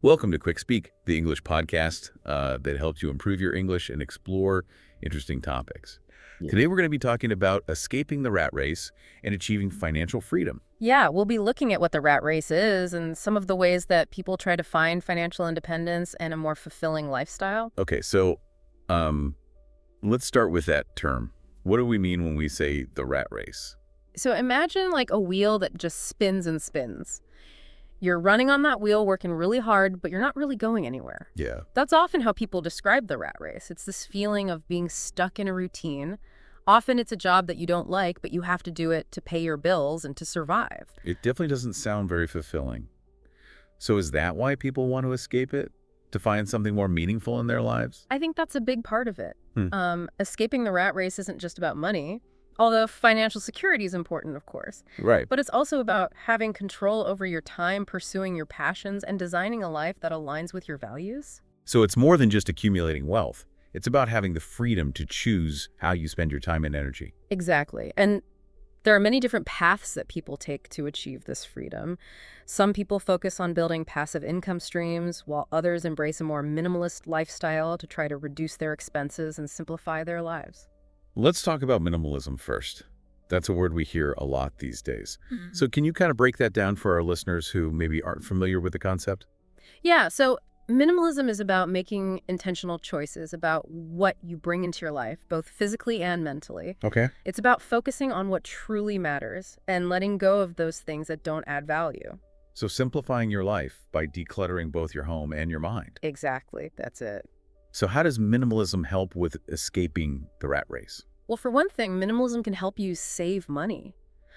Welcome to QuickSpeak, the English podcast that helps you improve your English and explore interesting topics. Yeah. Today we're going to be talking about escaping the rat race and achieving financial freedom. Yeah, we'll be looking at what the rat race is and some of the ways that people try to find financial independence and a more fulfilling lifestyle. Okay, so let's start with that term. What do we mean when we say the rat race? So imagine like a wheel that just spins and spins. You're running on that wheel, working really hard, but you're not really going anywhere. Yeah. That's often how people describe the rat race. It's this feeling of being stuck in a routine. Often it's a job that you don't like, but you have to do it to pay your bills and to survive. It definitely doesn't sound very fulfilling. So is that why people want to escape it? To find something more meaningful in their lives? I think that's a big part of it. Escaping the rat race isn't just about money, although financial security is important, of course. Right. But it's also about having control over your time, pursuing your passions, and designing a life that aligns with your values. So it's more than just accumulating wealth. It's about having the freedom to choose how you spend your time and energy. Exactly. And there are many different paths that people take to achieve this freedom. Some people focus on building passive income streams, while others embrace a more minimalist lifestyle to try to reduce their expenses and simplify their lives. Let's talk about minimalism first. That's a word we hear a lot these days. So can you kind of break that down for our listeners who maybe aren't familiar with the concept? Yeah, so minimalism is about making intentional choices about what you bring into your life, both physically and mentally. Okay. It's about focusing on what truly matters and letting go of those things that don't add value. So simplifying your life by decluttering both your home and your mind. Exactly, that's it. So how does minimalism help with escaping the rat race? Well, for one thing, minimalism can help you save money.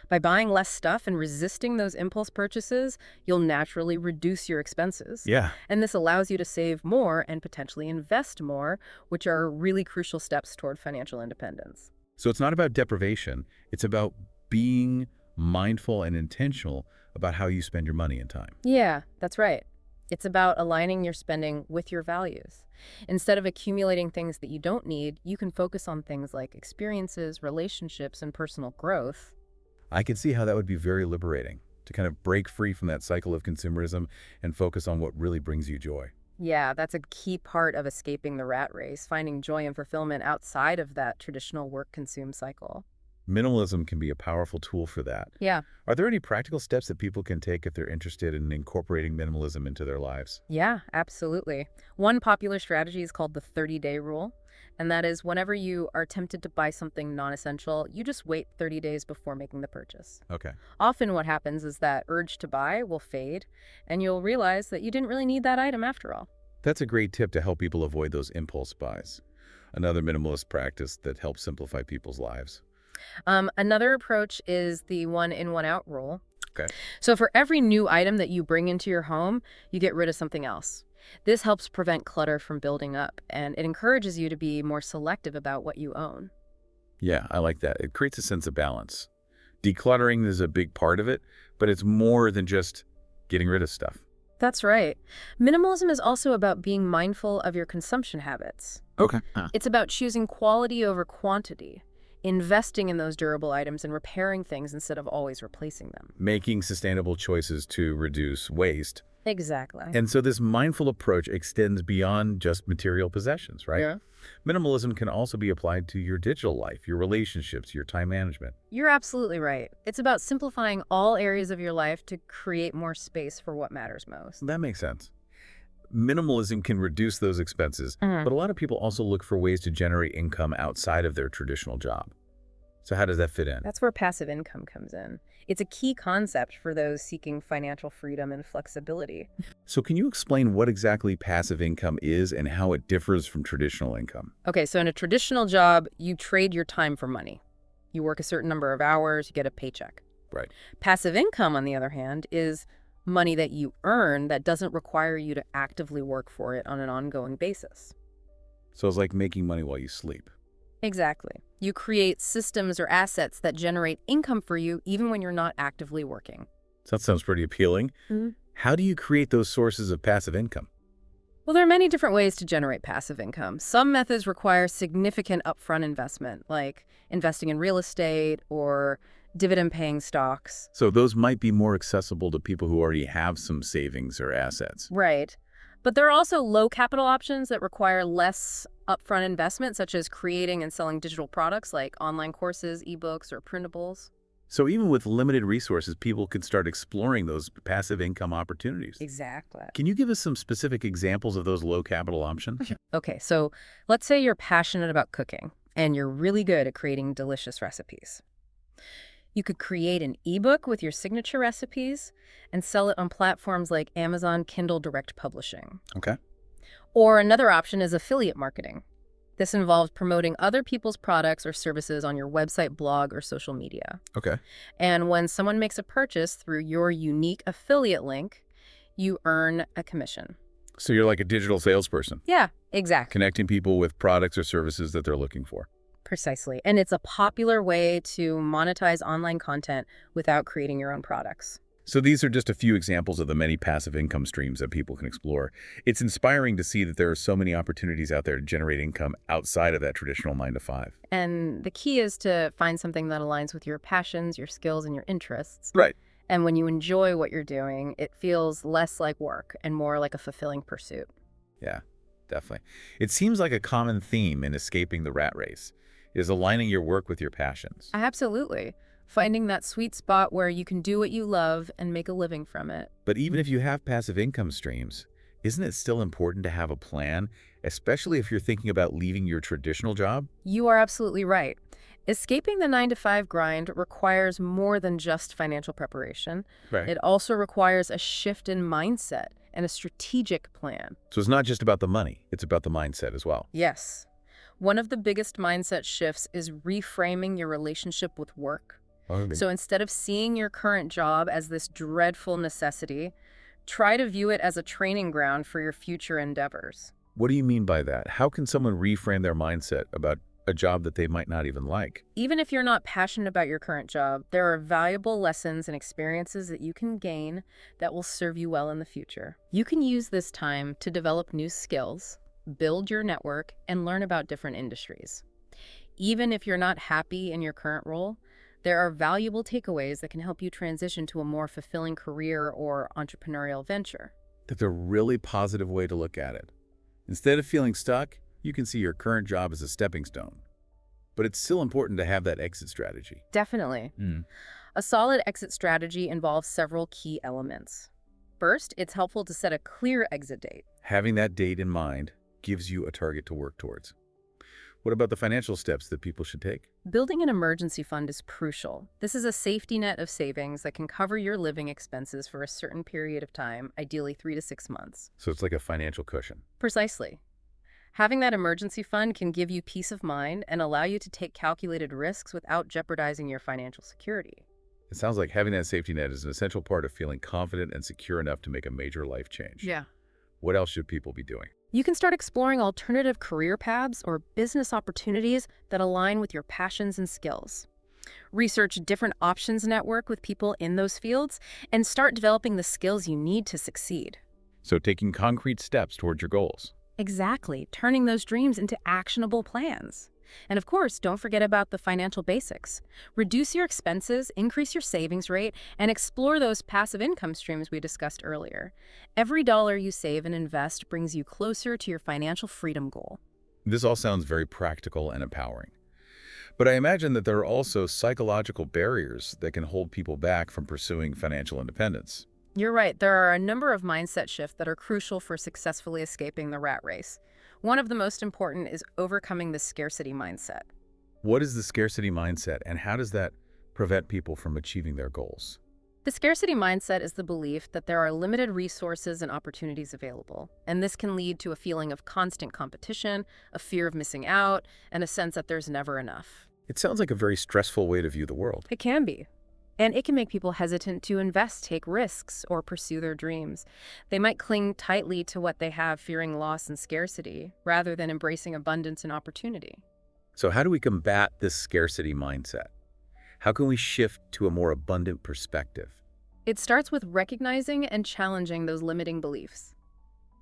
By buying less stuff and resisting those impulse purchases, you'll naturally reduce your expenses. Yeah. And this allows you to save more and potentially invest more, which are really crucial steps toward financial independence. So it's not about deprivation. It's about being mindful and intentional about how you spend your money and time. Yeah, that's right. It's about aligning your spending with your values. Instead of accumulating things that you don't need, you can focus on things like experiences, relationships, and personal growth. I can see how that would be very liberating, to kind of break free from that cycle of consumerism and focus on what really brings you joy. Yeah, that's a key part of escaping the rat race, finding joy and fulfillment outside of that traditional work-consume cycle. Minimalism can be a powerful tool for that. Yeah. Are there any practical steps that people can take if they're interested in incorporating minimalism into their lives? Yeah, absolutely. One popular strategy is called the 30-day rule. And that is whenever you are tempted to buy something non-essential, you just wait 30 days before making the purchase. Okay. Often what happens is that urge to buy will fade, and you'll realize that you didn't really need that item after all. That's a great tip to help people avoid those impulse buys. Another minimalist practice that helps simplify people's lives. Another approach is the one in, one out rule. Okay. So for every new item that you bring into your home, you get rid of something else. This helps prevent clutter from building up, and it encourages you to be more selective about what you own. Yeah, I like that. It creates a sense of balance. Decluttering is a big part of it, but it's more than just getting rid of stuff. That's right. Minimalism is also about being mindful of your consumption habits. Okay. It's about choosing quality over quantity, investing in those durable items and repairing things instead of always replacing them. Making sustainable choices to reduce waste. Exactly. And so this mindful approach extends beyond just material possessions, right? Yeah. Minimalism can also be applied to your digital life, your relationships, your time management. You're absolutely right. It's about simplifying all areas of your life to create more space for what matters most. That makes sense. Minimalism can reduce those expenses, but a lot of people also look for ways to generate income outside of their traditional job. So how does that fit in? That's where passive income comes in. It's a key concept for those seeking financial freedom and flexibility. So can you explain what exactly passive income is and how it differs from traditional income? Okay, so in a traditional job, you trade your time for money. You work a certain number of hours, you get a paycheck. Right. Passive income, on the other hand, is money that you earn that doesn't require you to actively work for it on an ongoing basis. So it's like making money while you sleep. Exactly. You create systems or assets that generate income for you even when you're not actively working. So that sounds pretty appealing. How do you create those sources of passive income? Well, there are many different ways to generate passive income. Some methods require significant upfront investment, like investing in real estate or dividend-paying stocks. So those might be more accessible to people who already have some savings or assets. Right. But there are also low capital options that require less upfront investment, such as creating and selling digital products like online courses, ebooks, or printables. So even with limited resources, people can start exploring those passive income opportunities. Exactly. Can you give us some specific examples of those low capital options? Okay, so let's say you're passionate about cooking and you're really good at creating delicious recipes. You could create an ebook with your signature recipes and sell it on platforms like Amazon Kindle Direct Publishing. Okay. Or another option is affiliate marketing. This involves promoting other people's products or services on your website, blog, or social media. Okay. And when someone makes a purchase through your unique affiliate link, you earn a commission. So you're like a digital salesperson, Yeah, exactly. connecting people with products or services that they're looking for. Precisely. And it's a popular way to monetize online content without creating your own products. So these are just a few examples of the many passive income streams that people can explore. It's inspiring to see that there are so many opportunities out there to generate income outside of that traditional 9 to 5. And the key is to find something that aligns with your passions, your skills, and your interests. Right. And when you enjoy what you're doing, it feels less like work and more like a fulfilling pursuit. Yeah, definitely. It seems like a common theme in escaping the rat race is aligning your work with your passions. Absolutely. Finding that sweet spot where you can do what you love and make a living from it. But even if you have passive income streams, isn't it still important to have a plan, especially if you're thinking about leaving your traditional job? You are absolutely right. Escaping the 9 to 5 grind requires more than just financial preparation. Right. It also requires a shift in mindset and a strategic plan. So it's not just about the money, it's about the mindset as well. Yes. One of the biggest mindset shifts is reframing your relationship with work. Okay. So instead of seeing your current job as this dreadful necessity, try to view it as a training ground for your future endeavors. What do you mean by that? How can someone reframe their mindset about a job that they might not even like? Even if you're not passionate about your current job, there are valuable lessons and experiences that you can gain that will serve you well in the future. You can use this time to develop new skills, build your network, and learn about different industries. Even if you're not happy in your current role, there are valuable takeaways that can help you transition to a more fulfilling career or entrepreneurial venture. That's a really positive way to look at it. Instead of feeling stuck, you can see your current job as a stepping stone. But it's still important to have that exit strategy. Definitely. A solid exit strategy involves several key elements. First, it's helpful to set a clear exit date. Having that date in mind gives you a target to work towards. What about the financial steps that people should take? Building an emergency fund is crucial. This is a safety net of savings that can cover your living expenses for a certain period of time, ideally 3 to 6 months. So it's like a financial cushion. Precisely. Having that emergency fund can give you peace of mind and allow you to take calculated risks without jeopardizing your financial security. It sounds like having that safety net is an essential part of feeling confident and secure enough to make a major life change. Yeah. What else should people be doing? You can start exploring alternative career paths or business opportunities that align with your passions and skills. Research different options network with people in those fields and start developing the skills you need to succeed. So taking concrete steps towards your goals. Exactly, turning those dreams into actionable plans. And of course, don't forget about the financial basics. Reduce your expenses, increase your savings rate, and explore those passive income streams we discussed earlier. Every dollar you save and invest brings you closer to your financial freedom goal. This all sounds very practical and empowering. But I imagine that there are also psychological barriers that can hold people back from pursuing financial independence. You're right, there are a number of mindset shifts that are crucial for successfully escaping the rat race. One of the most important is overcoming the scarcity mindset. What is the scarcity mindset, and how does that prevent people from achieving their goals? The scarcity mindset is the belief that there are limited resources and opportunities available, and this can lead to a feeling of constant competition, a fear of missing out, and a sense that there's never enough. It sounds like a very stressful way to view the world. It can be. And it can make people hesitant to invest, take risks, or pursue their dreams. They might cling tightly to what they have, fearing loss and scarcity, rather than embracing abundance and opportunity. So how do we combat this scarcity mindset? How can we shift to a more abundant perspective? It starts with recognizing and challenging those limiting beliefs.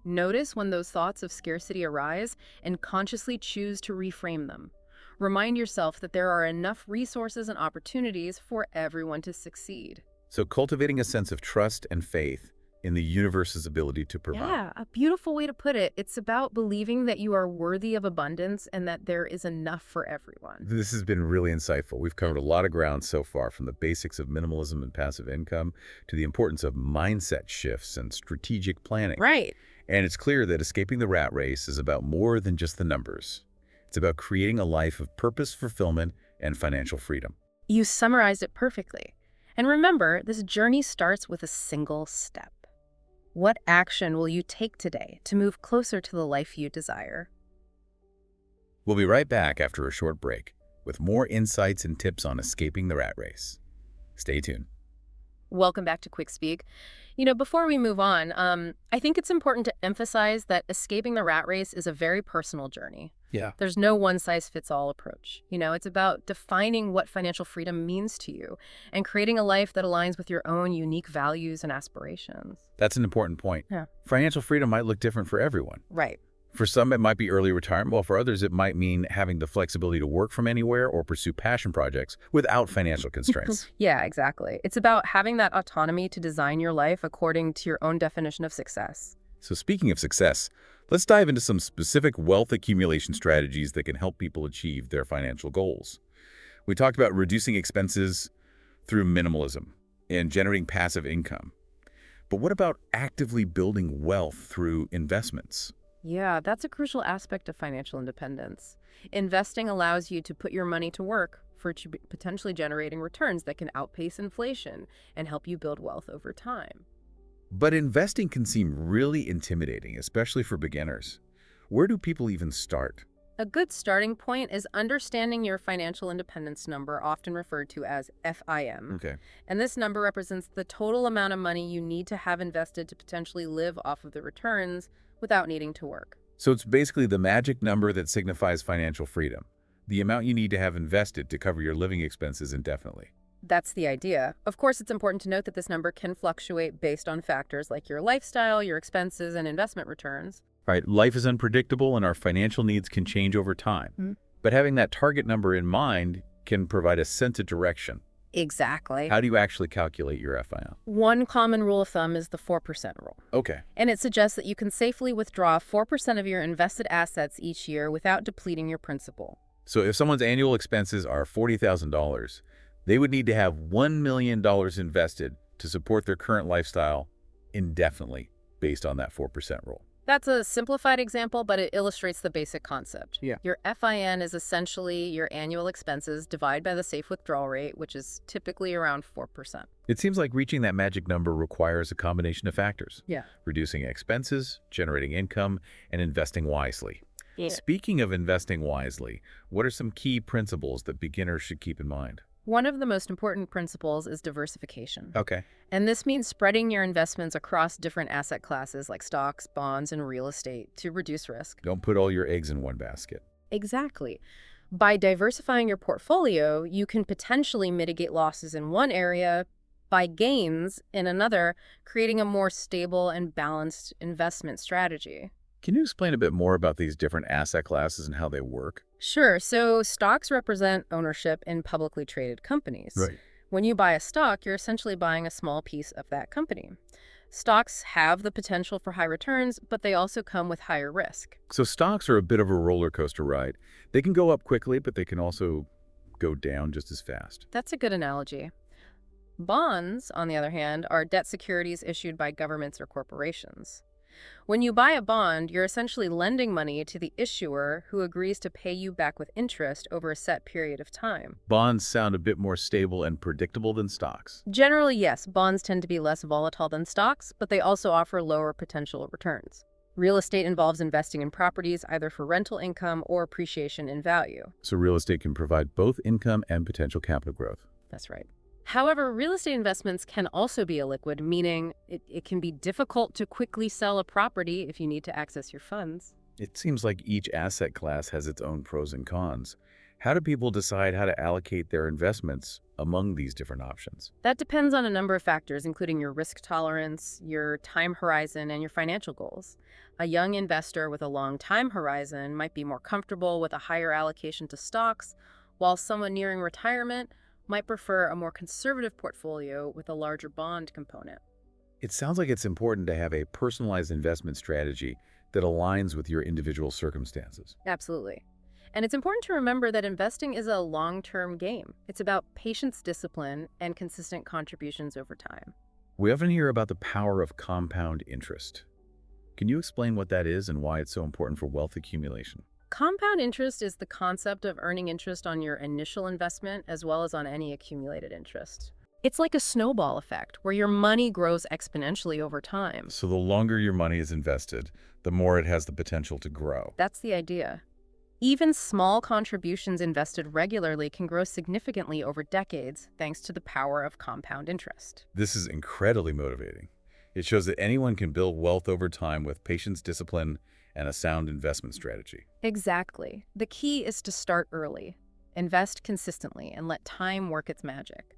Notice when those thoughts of scarcity arise and consciously choose to reframe them. Remind yourself that there are enough resources and opportunities for everyone to succeed. So cultivating a sense of trust and faith in the universe's ability to provide. Yeah, a beautiful way to put it. It's about believing that you are worthy of abundance and that there is enough for everyone. This has been really insightful. We've covered a lot of ground so far, from the basics of minimalism and passive income to the importance of mindset shifts and strategic planning. Right. And it's clear that escaping the rat race is about more than just the numbers. It's about creating a life of purpose, fulfillment, and financial freedom. You summarized it perfectly. And remember, this journey starts with a single step. What action will you take today to move closer to the life you desire? We'll be right back after a short break with more insights and tips on escaping the rat race. Stay tuned. Welcome back to QuickSpeak. Before we move on, I think it's important to emphasize that escaping the rat race is a very personal journey. Yeah. There's no one-size-fits-all approach. It's about defining what financial freedom means to you and creating a life that aligns with your own unique values and aspirations. That's an important point. Yeah. Financial freedom might look different for everyone. Right. For some, it might be early retirement, while for others, it might mean having the flexibility to work from anywhere or pursue passion projects without financial constraints. Yeah, exactly. It's about having that autonomy to design your life according to your own definition of success. So speaking of success, let's dive into some specific wealth accumulation strategies that can help people achieve their financial goals. We talked about reducing expenses through minimalism and generating passive income. But what about actively building wealth through investments? Yeah, that's a crucial aspect of financial independence. Investing allows you to put your money to work for potentially generating returns that can outpace inflation and help you build wealth over time. But investing can seem really intimidating, especially for beginners. Where do people even start? A good starting point is understanding your financial independence number, often referred to as FIM. Okay. And this number represents the total amount of money you need to have invested to potentially live off of the returns without needing to work. So it's basically the magic number that signifies financial freedom, the amount you need to have invested to cover your living expenses indefinitely. That's the idea. Of course, it's important to note that this number can fluctuate based on factors like your lifestyle, your expenses, and investment returns. Right, life is unpredictable and our financial needs can change over time. But having that target number in mind can provide a sense of direction. Exactly. How do you actually calculate your FIM? One common rule of thumb is the 4% rule. Okay. And it suggests that you can safely withdraw 4% of your invested assets each year without depleting your principal. So if someone's annual expenses are $40,000, they would need to have $1 million invested to support their current lifestyle indefinitely based on that 4% rule. That's a simplified example, but it illustrates the basic concept. Yeah. Your FIN is essentially your annual expenses divided by the safe withdrawal rate, which is typically around 4%. It seems like reaching that magic number requires a combination of factors. Yeah. Reducing expenses, generating income, and investing wisely. Yeah. Speaking of investing wisely, what are some key principles that beginners should keep in mind? One of the most important principles is diversification. Okay. And this means spreading your investments across different asset classes like stocks, bonds, and real estate to reduce risk. Don't put all your eggs in one basket. Exactly. By diversifying your portfolio, you can potentially mitigate losses in one area by gains in another, creating a more stable and balanced investment strategy. Can you explain a bit more about these different asset classes and how they work? Sure. So stocks represent ownership in publicly traded companies. Right. When you buy a stock, you're essentially buying a small piece of that company. Stocks have the potential for high returns, but they also come with higher risk. So stocks are a bit of a roller coaster ride. They can go up quickly, but they can also go down just as fast. That's a good analogy. Bonds, on the other hand, are debt securities issued by governments or corporations. When you buy a bond, you're essentially lending money to the issuer who agrees to pay you back with interest over a set period of time. Bonds sound a bit more stable and predictable than stocks. Generally, yes, bonds tend to be less volatile than stocks, but they also offer lower potential returns. Real estate involves investing in properties either for rental income or appreciation in value. So real estate can provide both income and potential capital growth. That's right. However, real estate investments can also be illiquid, meaning it can be difficult to quickly sell a property if you need to access your funds. It seems like each asset class has its own pros and cons. How do people decide how to allocate their investments among these different options? That depends on a number of factors, including your risk tolerance, your time horizon, and your financial goals. A young investor with a long time horizon might be more comfortable with a higher allocation to stocks, while someone nearing retirement might prefer a more conservative portfolio with a larger bond component. It sounds like it's important to have a personalized investment strategy that aligns with your individual circumstances. Absolutely. And it's important to remember that investing is a long-term game. It's about patience, discipline, and consistent contributions over time. We often hear about the power of compound interest. Can you explain what that is and why it's so important for wealth accumulation? Compound interest is the concept of earning interest on your initial investment as well as on any accumulated interest. It's like a snowball effect where your money grows exponentially over time. So the longer your money is invested, the more it has the potential to grow. That's the idea. Even small contributions invested regularly can grow significantly over decades thanks to the power of compound interest. This is incredibly motivating. It shows that anyone can build wealth over time with patience, discipline, and a sound investment strategy. Exactly. The key is to start early, invest consistently, and let time work its magic.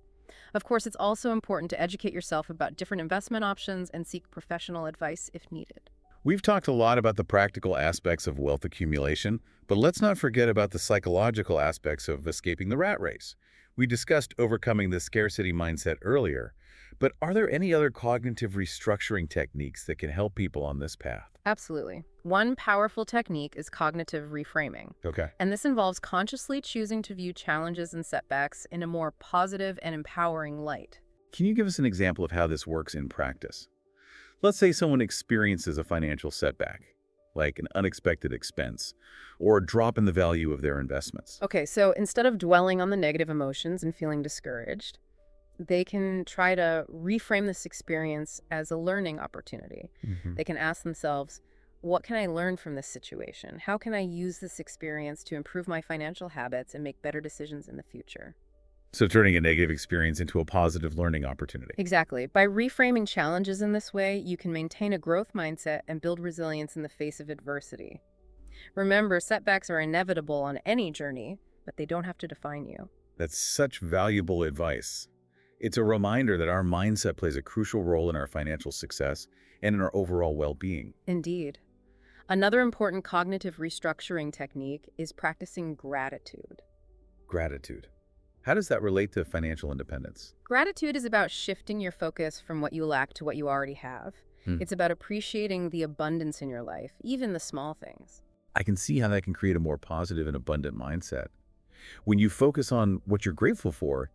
Of course, it's also important to educate yourself about different investment options and seek professional advice if needed. We've talked a lot about the practical aspects of wealth accumulation, but let's not forget about the psychological aspects of escaping the rat race. We discussed overcoming the scarcity mindset earlier, but are there any other cognitive restructuring techniques that can help people on this path? Absolutely. One powerful technique is cognitive reframing. Okay. And this involves consciously choosing to view challenges and setbacks in a more positive and empowering light. Can you give us an example of how this works in practice? Let's say someone experiences a financial setback, like an unexpected expense, or a drop in the value of their investments. Okay, so instead of dwelling on the negative emotions and feeling discouraged, they can try to reframe this experience as a learning opportunity. They can ask themselves, what can I learn from this situation? How can I use this experience to improve my financial habits and make better decisions in the future? So turning a negative experience into a positive learning opportunity. Exactly. By reframing challenges in this way, you can maintain a growth mindset and build resilience in the face of adversity. Remember, setbacks are inevitable on any journey, but they don't have to define you. That's such valuable advice. It's a reminder that our mindset plays a crucial role in our financial success and in our overall well-being. Indeed. Another important cognitive restructuring technique is practicing gratitude. Gratitude. How does that relate to financial independence? Gratitude is about shifting your focus from what you lack to what you already have. It's about appreciating the abundance in your life, even the small things. I can see how that can create a more positive and abundant mindset. When you focus on what you're grateful for,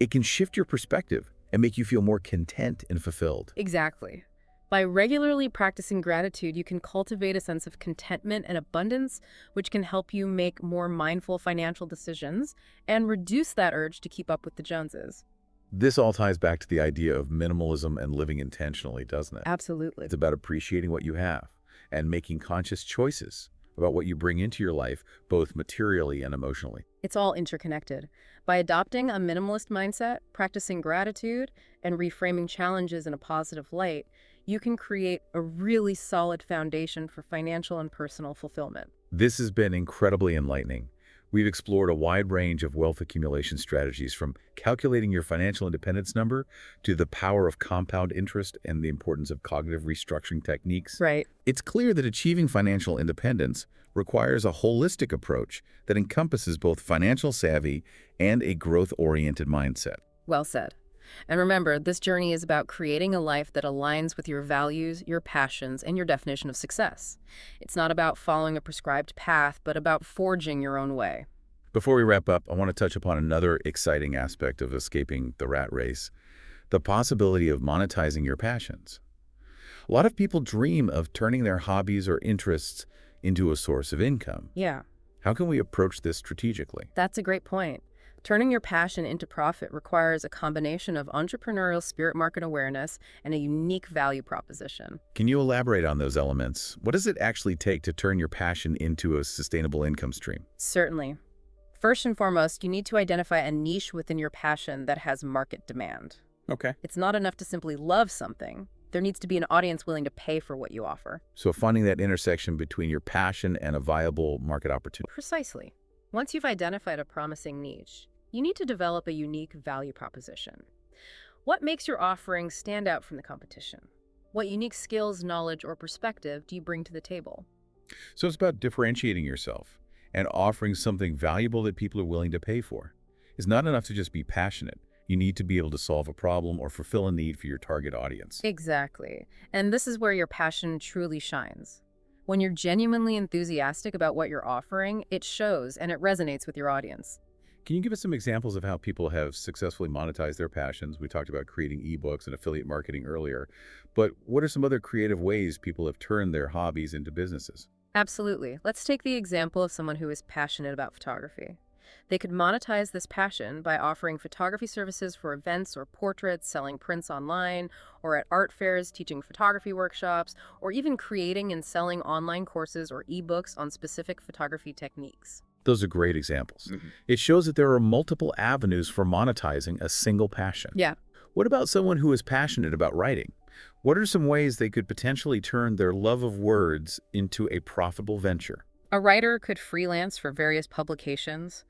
it can shift your perspective and make you feel more content and fulfilled. Exactly. By regularly practicing gratitude, you can cultivate a sense of contentment and abundance, which can help you make more mindful financial decisions and reduce that urge to keep up with the Joneses. This all ties back to the idea of minimalism and living intentionally, doesn't it? Absolutely. It's about appreciating what you have and making conscious choices about what you bring into your life, both materially and emotionally. It's all interconnected. By adopting a minimalist mindset, practicing gratitude, and reframing challenges in a positive light, you can create a really solid foundation for financial and personal fulfillment. This has been incredibly enlightening. We've explored a wide range of wealth accumulation strategies, from calculating your financial independence number to the power of compound interest and the importance of cognitive restructuring techniques. Right. It's clear that achieving financial independence requires a holistic approach that encompasses both financial savvy and a growth-oriented mindset. Well said. And remember, this journey is about creating a life that aligns with your values, your passions, and your definition of success. It's not about following a prescribed path, but about forging your own way. Before we wrap up, I want to touch upon another exciting aspect of escaping the rat race: the possibility of monetizing your passions. A lot of people dream of turning their hobbies or interests into a source of income. Yeah, How can we approach this strategically? that's a great point. Turning your passion into profit requires a combination of entrepreneurial spirit, market awareness, and a unique value proposition. Can you elaborate on those elements? What does it actually take to turn your passion into a sustainable income stream? Certainly. First and foremost, you need to identify a niche within your passion that has market demand. Okay. It's not enough to simply love something. There needs to be an audience willing to pay for what you offer. So finding that intersection between your passion and a viable market opportunity. Precisely. Once you've identified a promising niche, you need to develop a unique value proposition. What makes your offering stand out from the competition? What unique skills, knowledge, or perspective do you bring to the table? So it's about differentiating yourself and offering something valuable that people are willing to pay for. It's not enough to just be passionate. You need to be able to solve a problem or fulfill a need for your target audience. Exactly. And this is where your passion truly shines. When you're genuinely enthusiastic about what you're offering, it shows and it resonates with your audience. Can you give us some examples of how people have successfully monetized their passions? We talked about creating ebooks and affiliate marketing earlier, but what are some other creative ways people have turned their hobbies into businesses? Absolutely. Let's take the example of someone who is passionate about photography. They could monetize this passion by offering photography services for events or portraits, selling prints online, or at art fairs, teaching photography workshops, or even creating and selling online courses or ebooks on specific photography techniques. Those are great examples. Mhm. It shows that there are multiple avenues for monetizing a single passion. Yeah. What about someone who is passionate about writing? What are some ways they could potentially turn their love of words into a profitable venture? A writer could freelance for various publications,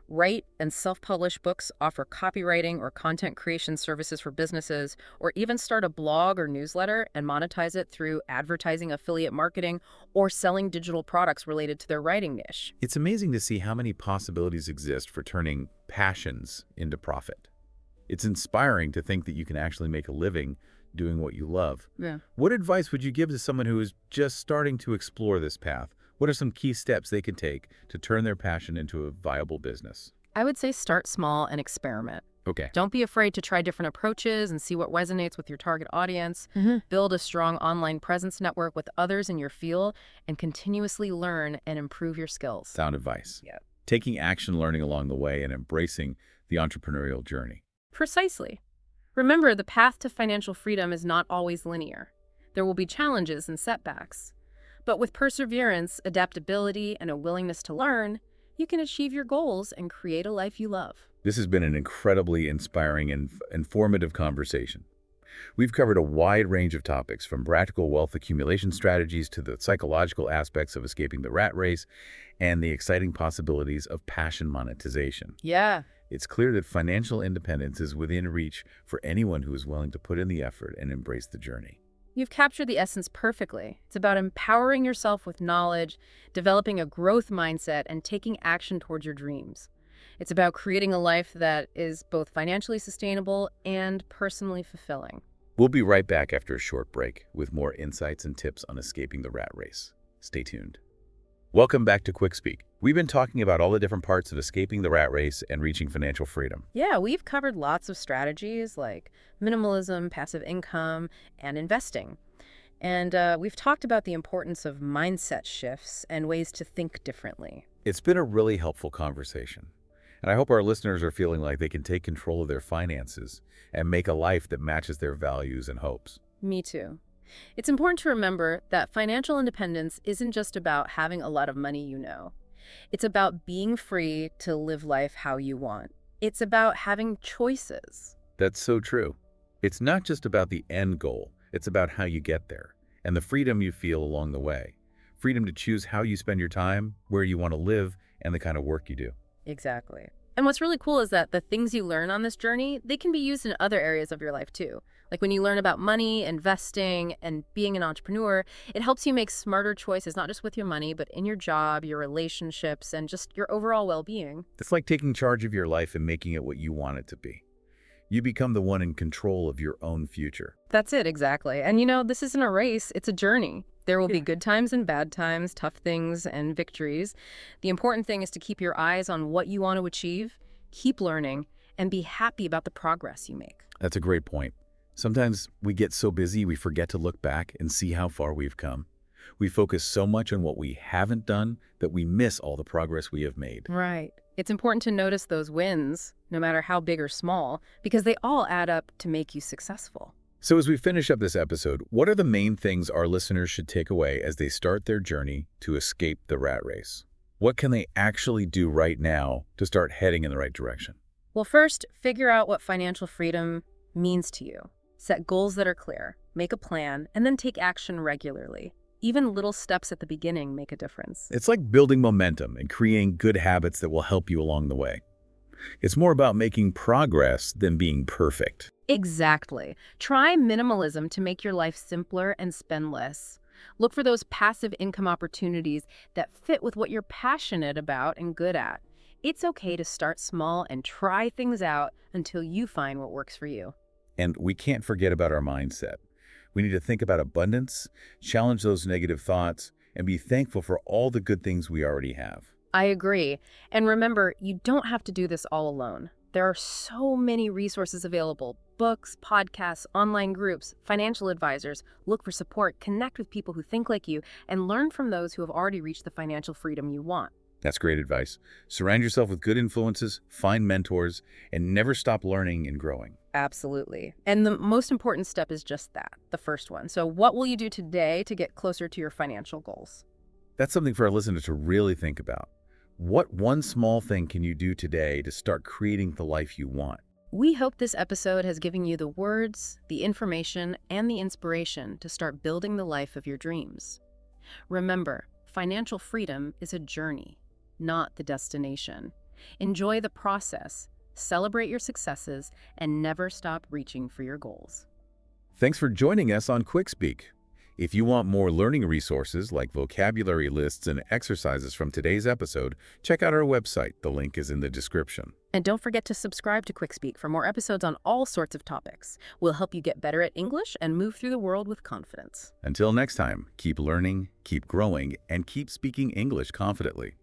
write and self-publish books, offer copywriting or content creation services for businesses, or even start a blog or newsletter and monetize it through advertising, affiliate marketing, or selling digital products related to their writing niche. It's amazing to see how many possibilities exist for turning passions into profit. It's inspiring to think that you can actually make a living doing what you love. Yeah. What advice would you give to someone who is just starting to explore this path? What are some key steps they can take to turn their passion into a viable business? I would say start small and experiment. Okay. Don't be afraid to try different approaches and see what resonates with your target audience. Build a strong online presence network with others in your field and continuously learn and improve your skills. Sound advice. Yeah. Taking action, learning along the way, and embracing the entrepreneurial journey. Precisely. Remember, the path to financial freedom is not always linear. There will be challenges and setbacks. But with perseverance, adaptability, and a willingness to learn, you can achieve your goals and create a life you love. This has been an incredibly inspiring and informative conversation. We've covered a wide range of topics, from practical wealth accumulation strategies to the psychological aspects of escaping the rat race and the exciting possibilities of passion monetization. Yeah. It's clear that financial independence is within reach for anyone who is willing to put in the effort and embrace the journey. You've captured the essence perfectly. It's about empowering yourself with knowledge, developing a growth mindset, and taking action towards your dreams. It's about creating a life that is both financially sustainable and personally fulfilling. We'll be right back after a short break with more insights and tips on escaping the rat race. Stay tuned. Welcome back to QuickSpeak. We've been talking about all the different parts of escaping the rat race and reaching financial freedom. Yeah, we've covered lots of strategies like minimalism, passive income, and investing. And we've talked about the importance of mindset shifts and ways to think differently. It's been a really helpful conversation, and I hope our listeners are feeling like they can take control of their finances and make a life that matches their values and hopes. Me too. It's important to remember that financial independence isn't just about having a lot of money. It's about being free to live life how you want. It's about having choices. That's so true. It's not just about the end goal. It's about how you get there and the freedom you feel along the way. Freedom to choose how you spend your time, where you want to live, and the kind of work you do. Exactly. And what's really cool is that the things you learn on this journey, they can be used in other areas of your life too. Like when you learn about money, investing, and being an entrepreneur, it helps you make smarter choices, not just with your money, but in your job, your relationships, and just your overall well-being. It's like taking charge of your life and making it what you want it to be. You become the one in control of your own future. That's it, exactly. And this isn't a race, it's a journey. There will be good times and bad times, tough things and victories. The important thing is to keep your eyes on what you want to achieve, keep learning, and be happy about the progress you make. That's a great point. Sometimes we get so busy we forget to look back and see how far we've come. We focus so much on what we haven't done that we miss all the progress we have made. Right. It's important to notice those wins, no matter how big or small, because they all add up to make you successful. So as we finish up this episode, what are the main things our listeners should take away as they start their journey to escape the rat race? What can they actually do right now to start heading in the right direction? Well, first, figure out what financial freedom means to you. Set goals that are clear, make a plan, and then take action regularly. Even little steps at the beginning make a difference. It's like building momentum and creating good habits that will help you along the way. It's more about making progress than being perfect. Exactly. Try minimalism to make your life simpler and spend less. Look for those passive income opportunities that fit with what you're passionate about and good at. It's okay to start small and try things out until you find what works for you. And we can't forget about our mindset. We need to think about abundance, challenge those negative thoughts, and be thankful for all the good things we already have. I agree. And remember, you don't have to do this all alone. There are so many resources available: books, podcasts, online groups, financial advisors. Look for support, connect with people who think like you, and learn from those who have already reached the financial freedom you want. That's great advice. Surround yourself with good influences, find mentors, and never stop learning and growing. Absolutely. And the most important step is just that, the first one. So what will you do today to get closer to your financial goals? That's something for our listeners to really think about. What one small thing can you do today to start creating the life you want? We hope this episode has given you the words, the information, and the inspiration to start building the life of your dreams. Remember, financial freedom is a journey, not the destination. Enjoy the process, celebrate your successes, and never stop reaching for your goals. Thanks for joining us on QuickSpeak. If you want more learning resources like vocabulary lists and exercises from today's episode, check out our website. The link is in the description. And don't forget to subscribe to QuickSpeak for more episodes on all sorts of topics. We'll help you get better at English and move through the world with confidence. Until next time, keep learning, keep growing, and keep speaking English confidently.